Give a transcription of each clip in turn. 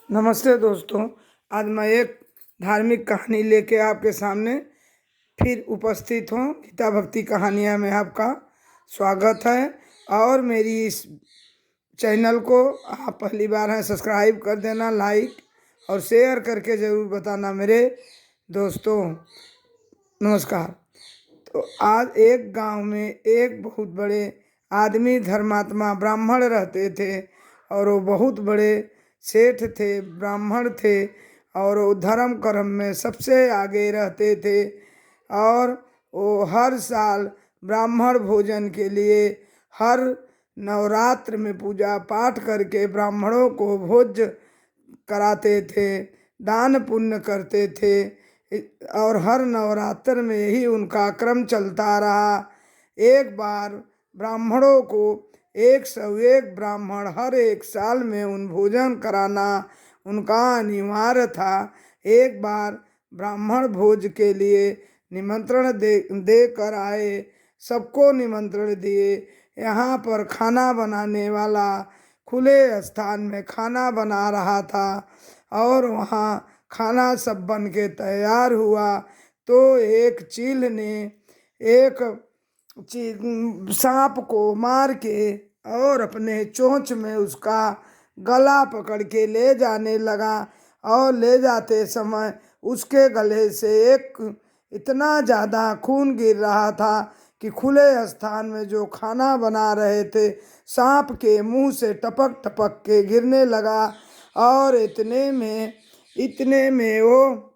नमस्ते दोस्तों। आज मैं एक धार्मिक कहानी लेके आपके सामने फिर उपस्थित हूँ। गीता भक्ति कहानियाँ में आपका स्वागत है। और मेरी इस चैनल को आप पहली बार हैं सब्सक्राइब कर देना, लाइक और शेयर करके ज़रूर बताना मेरे दोस्तों। नमस्कार। तो आज एक गांव में एक बहुत बड़े आदमी धर्मात्मा ब्राह्मण रहते थे और वो बहुत बड़े सेठ थे, ब्राह्मण थे और वो धर्म कर्म में सबसे आगे रहते थे। और वो हर साल ब्राह्मण भोजन के लिए हर नवरात्र में पूजा पाठ करके ब्राह्मणों को भोज कराते थे, दान पुण्य करते थे। और हर नवरात्र में यही उनका क्रम चलता रहा। एक बार ब्राह्मणों को 101 ब्राह्मण हर एक साल में उन भोजन कराना उनका अनिवार्य था। एक बार ब्राह्मण भोज के लिए निमंत्रण दे कर आए, सबको निमंत्रण दिए। यहाँ पर खाना बनाने वाला खुले स्थान में खाना बना रहा था और वहाँ खाना सब बन के तैयार हुआ तो एक चील ने एक सांप को मार के और अपने चोंच में उसका गला पकड़ के ले जाने लगा। और ले जाते समय उसके गले से एक इतना ज़्यादा खून गिर रहा था कि खुले स्थान में जो खाना बना रहे थे सांप के मुंह से टपक टपक के गिरने लगा। और इतने में वो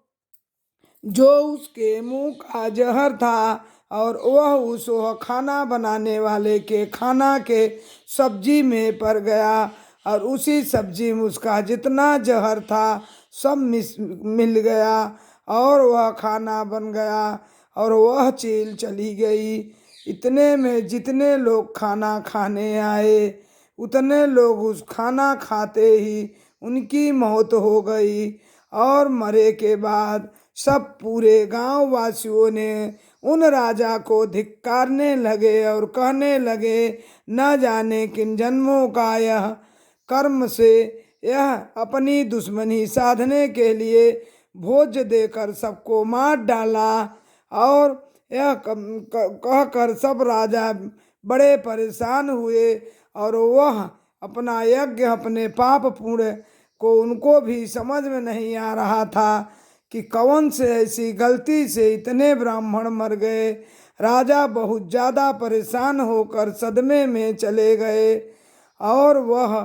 जो उसके मुंह का जहर था और वह खाना बनाने वाले के खाना के सब्जी में पड़ गया और उसी सब्जी में उसका जितना जहर था सब मिल गया और वह खाना बन गया और वह चील चली गई। इतने में जितने लोग खाना खाने आए उतने लोग उस खाना खाते ही उनकी मौत हो गई। और मरे के बाद सब पूरे गांव वासियों ने उन राजा को धिक्कारने लगे और कहने लगे, न जाने किन जन्मों का यह कर्म से यह अपनी दुश्मनी साधने के लिए भोज देकर सबको मार डाला। और यह कहकर सब राजा बड़े परेशान हुए और वह अपना यज्ञ अपने पाप पुण्य को उनको भी समझ में नहीं आ रहा था कि कौन से ऐसी गलती से इतने ब्राह्मण मर गए। राजा बहुत ज़्यादा परेशान होकर सदमे में चले गए और वह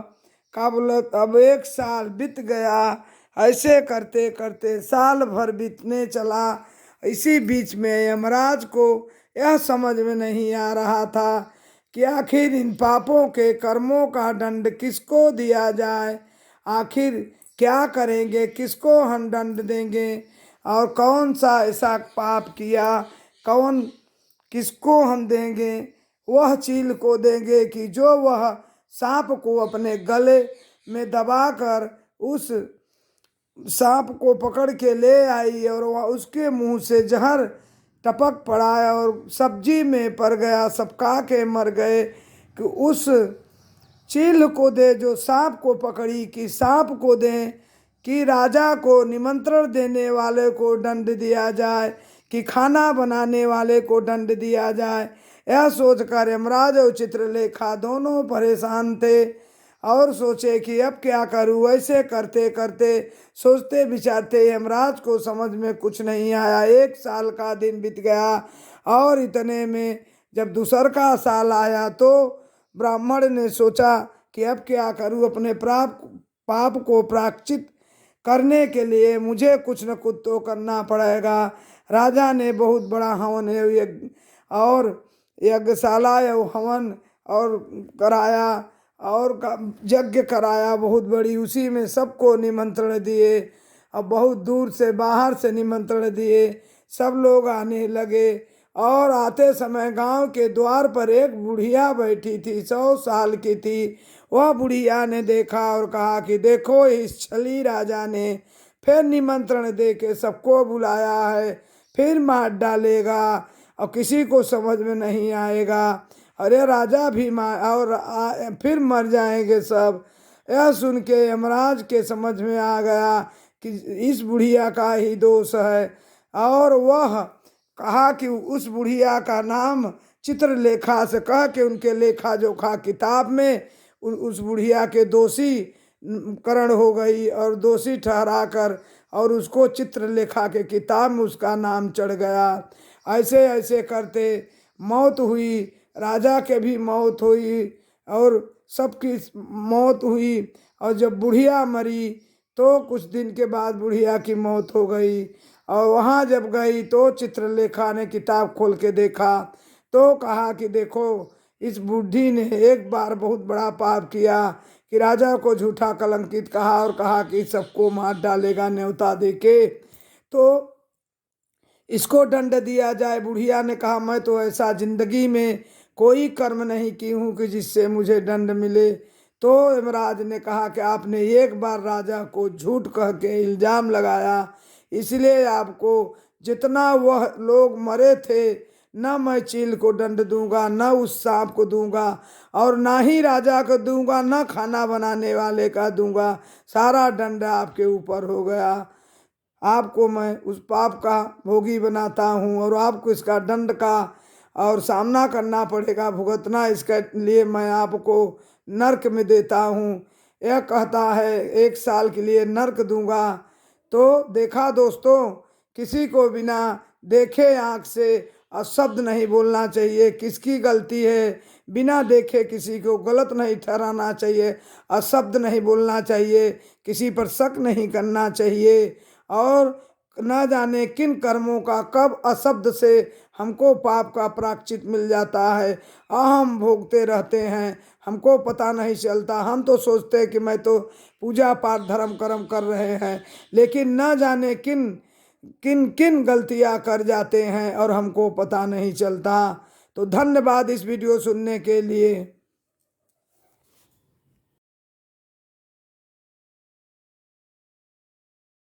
अब एक साल बीत गया। ऐसे करते करते साल भर बीतने चला। इसी बीच में यमराज को यह समझ में नहीं आ रहा था कि आखिर इन पापों के कर्मों का दंड किसको दिया जाए, आखिर क्या करेंगे, किसको हम दंड देंगे और कौन सा ऐसा पाप किया, कौन किसको हम देंगे। वह चील को देंगे कि जो वह सांप को अपने गले में दबाकर उस सांप को पकड़ के ले आई और वह उसके मुंह से जहर टपक पड़ा और सब्जी में पड़ गया, सब खा के मर गए। कि उस चील को दे जो सांप को पकड़ी, कि सांप को दें कि राजा को निमंत्रण देने वाले को दंड दिया जाए, कि खाना बनाने वाले को दंड दिया जाए। यह सोचकर यमराज और चित्रलेखा दोनों परेशान थे और सोचे कि अब क्या करूँ। ऐसे करते करते सोचते विचारते यमराज को समझ में कुछ नहीं आया। एक साल का दिन बीत गया और इतने में जब दूसरा साल आया तो ब्राह्मण ने सोचा कि अब क्या करूँ, अपने पाप को प्रायश्चित करने के लिए मुझे कुछ न कुछ तो करना पड़ेगा। राजा ने बहुत बड़ा हवन यज्ञ और यज्ञशाला हवन और कराया और यज्ञ कराया बहुत बड़ी। उसी में सबको निमंत्रण दिए और बहुत दूर से बाहर से निमंत्रण दिए। सब लोग आने लगे और आते समय गांव के द्वार पर एक बुढ़िया बैठी थी, 100 साल की थी। वह बुढ़िया ने देखा और कहा कि देखो, इस छली राजा ने फिर निमंत्रण दे के सबको बुलाया है, फिर मार डालेगा और किसी को समझ में नहीं आएगा। अरे राजा भी फिर मर जाएंगे सब। यह सुन के यमराज के समझ में आ गया कि इस बुढ़िया का ही दोष है, और वह कहा कि उस बुढ़िया का नाम चित्रलेखा से कह के उनके लेखा जोखा किताब में उस बुढ़िया के दोषी करण हो गई और दोषी ठहरा कर और उसको चित्रलेखा के किताब में उसका नाम चढ़ गया। ऐसे ऐसे करते मौत हुई, राजा के भी मौत हुई और सबकी मौत हुई। और जब बुढ़िया मरी तो कुछ दिन के बाद बुढ़िया की मौत हो गई। और वहाँ जब गई तो चित्रलेखा ने किताब खोल के देखा तो कहा कि देखो, इस बुढ़ी ने एक बार बहुत बड़ा पाप किया कि राजा को झूठा कलंकित कहा और कहा कि सबको मार डालेगा न्योता देके, तो इसको दंड दिया जाए। बुढ़िया ने कहा मैं तो ऐसा जिंदगी में कोई कर्म नहीं की हूँ कि जिससे मुझे दंड मिले। तो यमराज ने कहा कि आपने एक बार राजा को झूठ कह के इल्जाम लगाया, इसलिए आपको जितना वह लोग मरे थे न मैं चील को दंड दूंगा, न उस सांप को दूंगा, और ना ही राजा को दूंगा, न खाना बनाने वाले का दूंगा। सारा दंड आपके ऊपर हो गया। आपको मैं उस पाप का भोगी बनाता हूँ और आपको इसका दंड का और सामना करना पड़ेगा, भुगतना इसके लिए मैं आपको नरक में देता हूँ। यह कहता है 1 साल के लिए नरक दूंगा। तो देखा दोस्तों, किसी को बिना देखे आँख से अशब्द नहीं बोलना चाहिए। किसकी गलती है बिना देखे किसी को गलत नहीं ठहराना चाहिए, अशब्द नहीं बोलना चाहिए, किसी पर शक नहीं करना चाहिए। और न जाने किन कर्मों का कब अशब्द से हमको पाप का प्रायश्चित मिल जाता है, हम भोगते रहते हैं, हमको पता नहीं चलता। हम तो सोचते हैं कि मैं तो पूजा पाठ धर्म कर्म कर रहे हैं, लेकिन न जाने किन किन किन गलतियां कर जाते हैं और हमको पता नहीं चलता। तो धन्यवाद इस वीडियो सुनने के लिए।